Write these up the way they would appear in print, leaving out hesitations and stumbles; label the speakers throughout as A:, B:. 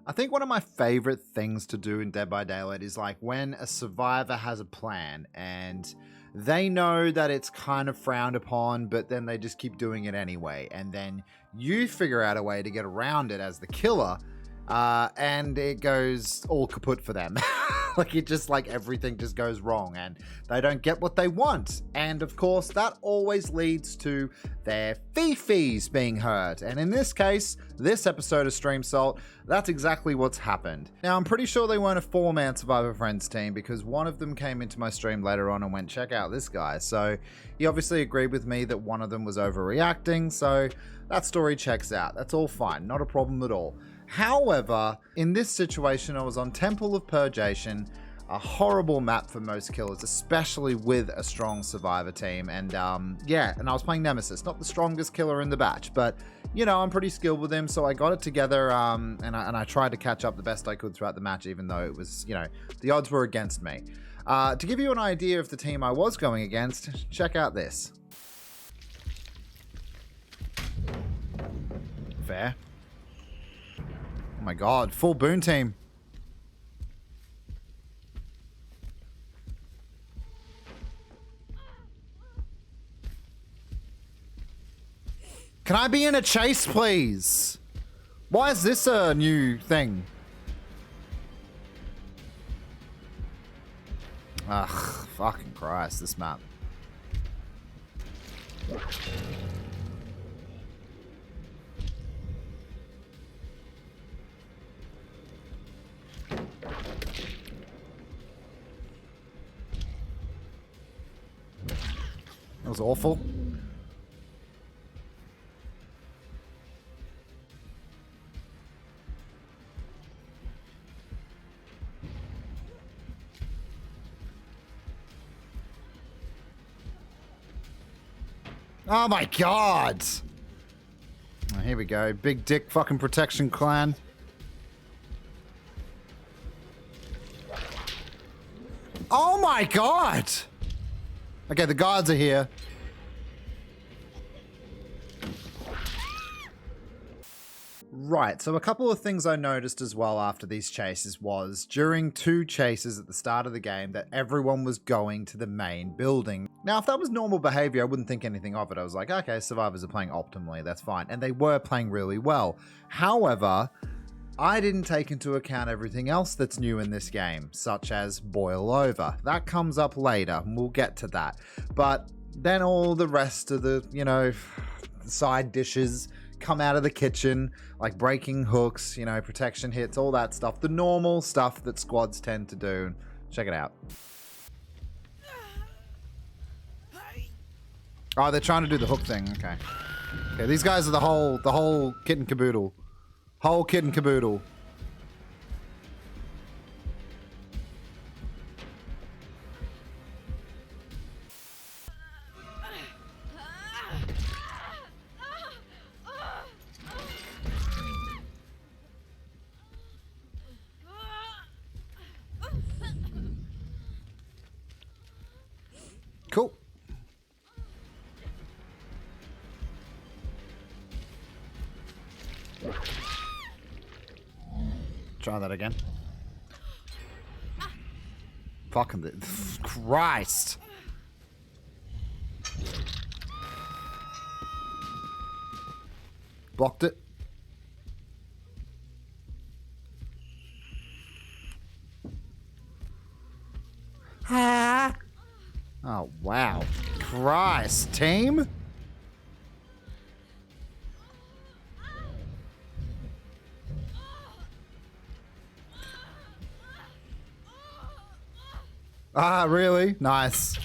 A: I think one of my favorite things to do in Dead by Daylight is like when a survivor has a plan and they know that it's kind of frowned upon, but then they just keep doing it anyway. And then you figure out a way to get around it as the killer, and it goes all kaput for them. Like it just like everything just goes wrong and they don't get what they want. And of course, that always leads to their fee-fees being hurt. And in this case, this episode of Stream Salt, that's exactly what's happened. Now, I'm pretty sure they weren't a 4-man Survivor Friends team because one of them came into my stream later on and went, check out this guy. So he obviously agreed with me that one of them was overreacting. So that story checks out. That's all fine. Not a problem at all. However, in this situation, I was on Temple of Purgation, a horrible map for most killers, especially with a strong survivor team. And yeah, and I was playing Nemesis, not the strongest killer in the batch, but you know, I'm pretty skilled with him. So I got it together and I tried to catch up the best I could throughout the match, even though it was, you know, the odds were against me. To give you an idea of the team I was going against, check out this. Fair. Oh my god, full boon team. Can I be in a chase, please? Why is this a new thing? Ugh, fucking Christ, this map. That was awful. Oh my god! Oh, here we go. Big dick fucking protection clan. Oh my god! Okay, the guards are here. Right, so a couple of things I noticed as well after these chases was during 2 chases at the start of the game that everyone was going to the main building. Now, if that was normal behavior, I wouldn't think anything of it. I was like, okay, survivors are playing optimally, that's fine. And they were playing really well. However, I didn't take into account everything else that's new in this game, such as boil over. That comes up later, and we'll get to that. But then all the rest of the, you know, side dishes come out of the kitchen, like breaking hooks, you know, protection hits, all that stuff. The normal stuff that squads tend to do. Check it out. Oh, they're trying to do the hook thing. Okay. Okay, these guys are the whole kit and caboodle. Whole kit and caboodle. Cool. Try that again. Fucking Christ. Blocked it. Ah. Oh, wow. Christ, team? Ah, really? Nice.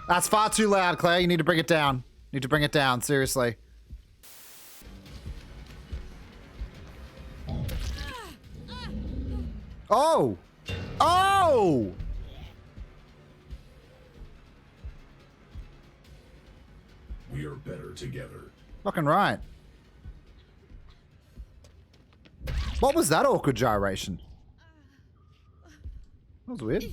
A: That's far too loud, Claire. You need to bring it down. You need to bring it down, seriously. Oh! Oh!
B: We are better together.
A: Fucking right. What was that awkward gyration? That was weird.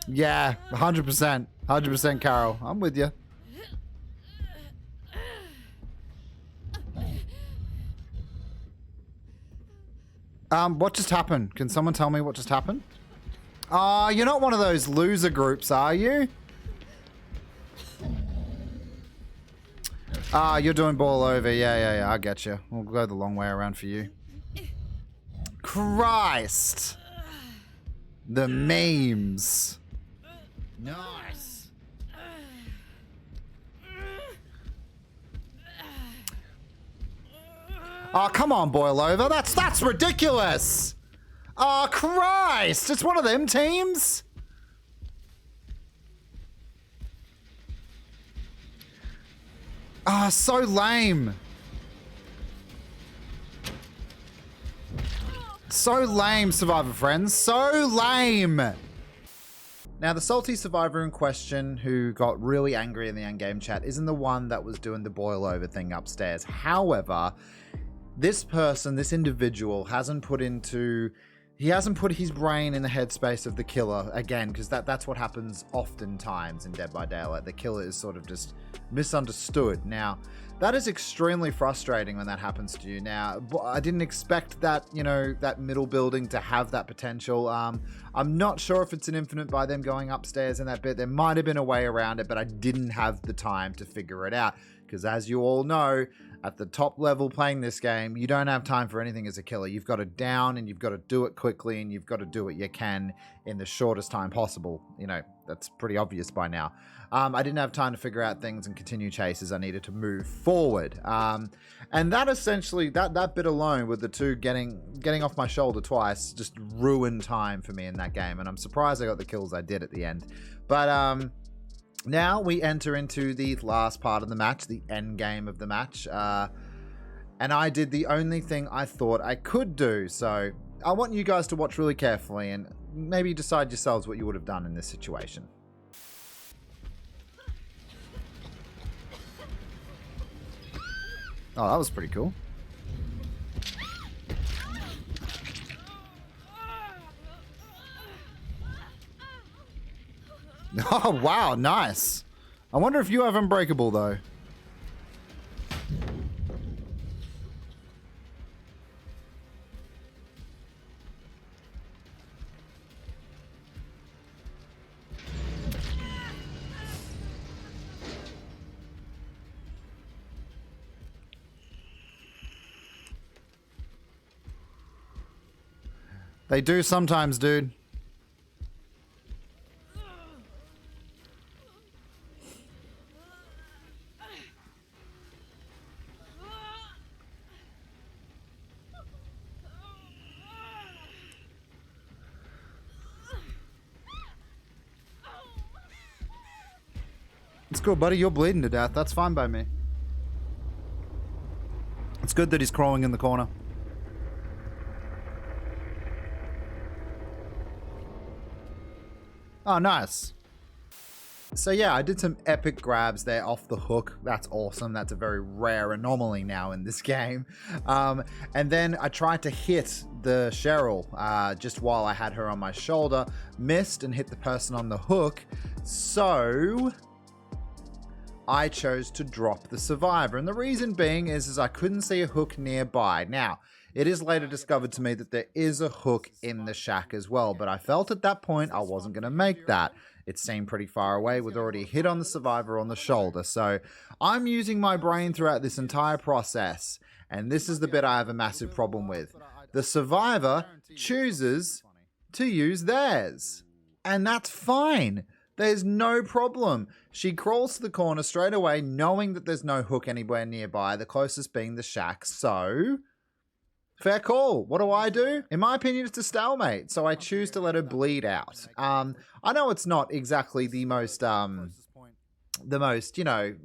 A: Yeah, 100%. 100% Carol. I'm with you. What just happened? Can someone tell me what just happened? You're not one of those loser groups, are you? You're doing ball over. Yeah, I get you. We'll go the long way around for you. Christ! The memes. Nice. Oh, come on, boil over. That's ridiculous. Oh, Christ! It's one of them teams. Ah, so lame. So lame, Survivor friends. So lame. Now, the salty survivor in question who got really angry in the endgame chat isn't the one that was doing the boil over thing upstairs. However, this person, this individual, hasn't put his brain in the headspace of the killer again, because that's what happens oftentimes in Dead by Daylight. The killer is sort of just misunderstood. Now, that is extremely frustrating when that happens to you. Now, I didn't expect that, that middle building to have that potential. I'm not sure if it's an infinite by them going upstairs in that bit. There might have been a way around it, but I didn't have the time to figure it out. Because as you all know, at the top level playing this game, you don't have time for anything as a killer. You've got to down and you've got to do it quickly and you've got to do what you can in the shortest time possible. That's pretty obvious by now. I didn't have time to figure out things and continue chases. I needed to move forward. And that essentially, that bit alone with the two getting off my shoulder twice just ruined time for me in that game. And I'm surprised I got the kills I did at the end. But now we enter into the last part of the match, the end game of the match. And I did the only thing I thought I could do. So I want you guys to watch really carefully and maybe decide yourselves what you would have done in this situation. Oh, that was pretty cool. Oh, wow, nice. I wonder if you have Unbreakable, though. They do sometimes, dude. It's cool, buddy. You're bleeding to death. That's fine by me. It's good that he's crawling in the corner. Oh, nice. So yeah, I did some epic grabs there off the hook. That's awesome. That's a very rare anomaly now in this game. And then I tried to hit the Cheryl just while I had her on my shoulder. Missed and hit the person on the hook. So I chose to drop the survivor. And the reason being is I couldn't see a hook nearby. Now, it is later discovered to me that there is a hook in the shack as well, but I felt at that point I wasn't going to make that. It seemed pretty far away with already a hit on the survivor on the shoulder. So I'm using my brain throughout this entire process, and this is the bit I have a massive problem with. The survivor chooses to use theirs, and that's fine. There's no problem. She crawls to the corner straight away, knowing that there's no hook anywhere nearby, the closest being the shack. So fair call. What do? In my opinion, it's a stalemate, so I choose to let her bleed out. I know it's not exactly the most,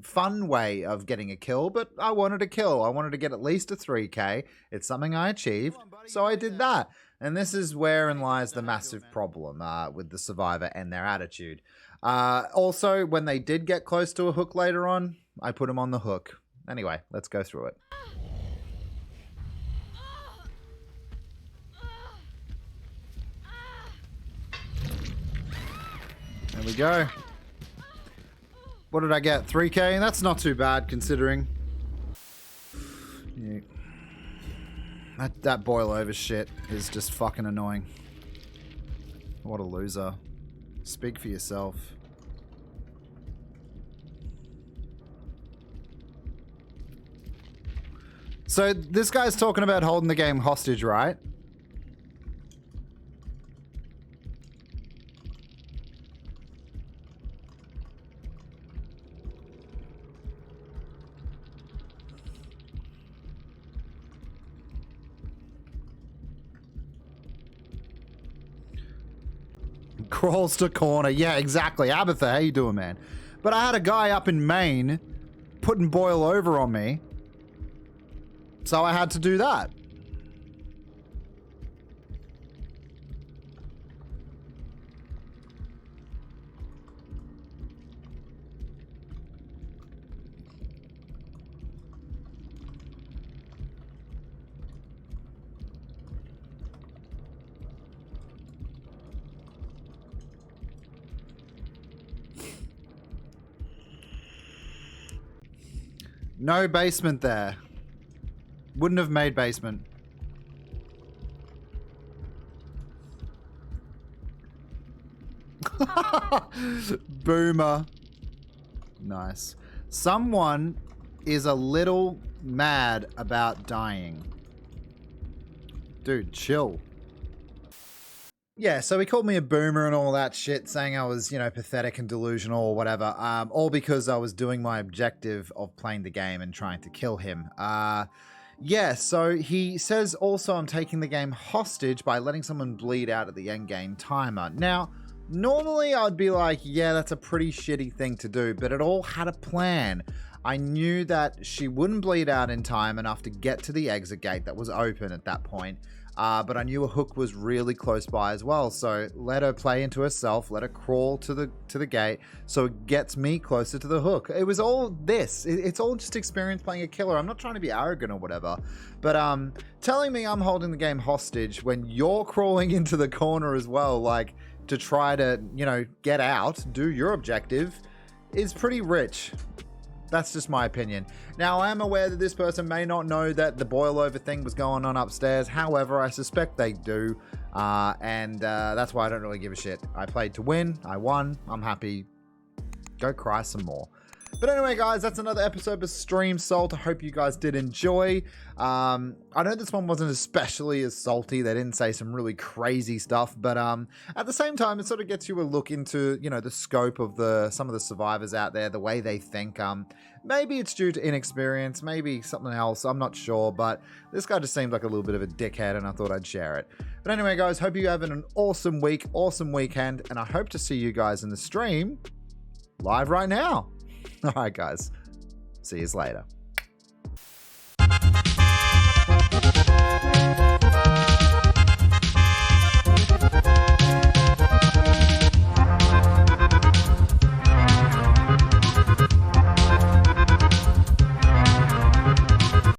A: fun way of getting a kill, but I wanted a kill. I wanted to get at least a 3K. It's something I achieved, so I did that. And this is wherein lies the massive problem with the survivor and their attitude. Also, when they did get close to a hook later on, I put them on the hook. Anyway, let's go through it. There we go. What did I get? 3K? That's not too bad considering. Yeah. That boil over shit is just fucking annoying. What a loser. Speak for yourself. So this guy's talking about holding the game hostage, right? Crawls to corner. Yeah, exactly. Abatha, how you doing, man? But I had a guy up in Maine putting boil over on me. So I had to do that. No basement there. Wouldn't have made basement. Boomer. Nice. Someone is a little mad about dying. Dude, chill. Yeah, so he called me a boomer and all that shit, saying I was, you know, pathetic and delusional or whatever, all because I was doing my objective of playing the game and trying to kill him. Yeah, so he says also I'm taking the game hostage by letting someone bleed out at the endgame timer. Now, normally I'd be like, yeah, that's a pretty shitty thing to do, but it all had a plan. I knew that she wouldn't bleed out in time enough to get to the exit gate that was open at that point. But I knew a hook was really close by as well, so let her play into herself, let her crawl to the gate, so it gets me closer to the hook. It was all this. It's all just experience playing a killer. I'm not trying to be arrogant or whatever, but telling me I'm holding the game hostage when you're crawling into the corner as well, like to try to, you know, get out, do your objective, is pretty rich. That's just my opinion. Now, I am aware that this person may not know that the boil over thing was going on upstairs. However, I suspect they do. And that's why I don't really give a shit. I played to win. I won. I'm happy. Go cry some more. But anyway, guys, that's another episode of Stream Salt. I hope you guys did enjoy. I know this one wasn't especially as salty. They didn't say some really crazy stuff, but at the same time, it sort of gets you a look into, you know, the scope of some of the survivors out there, the way they think. Maybe it's due to inexperience, maybe something else. I'm not sure, but this guy just seemed like a little bit of a dickhead, and I thought I'd share it. But anyway, guys, hope you having an awesome week, awesome weekend, and I hope to see you guys in the stream live right now. All right, guys. See you later.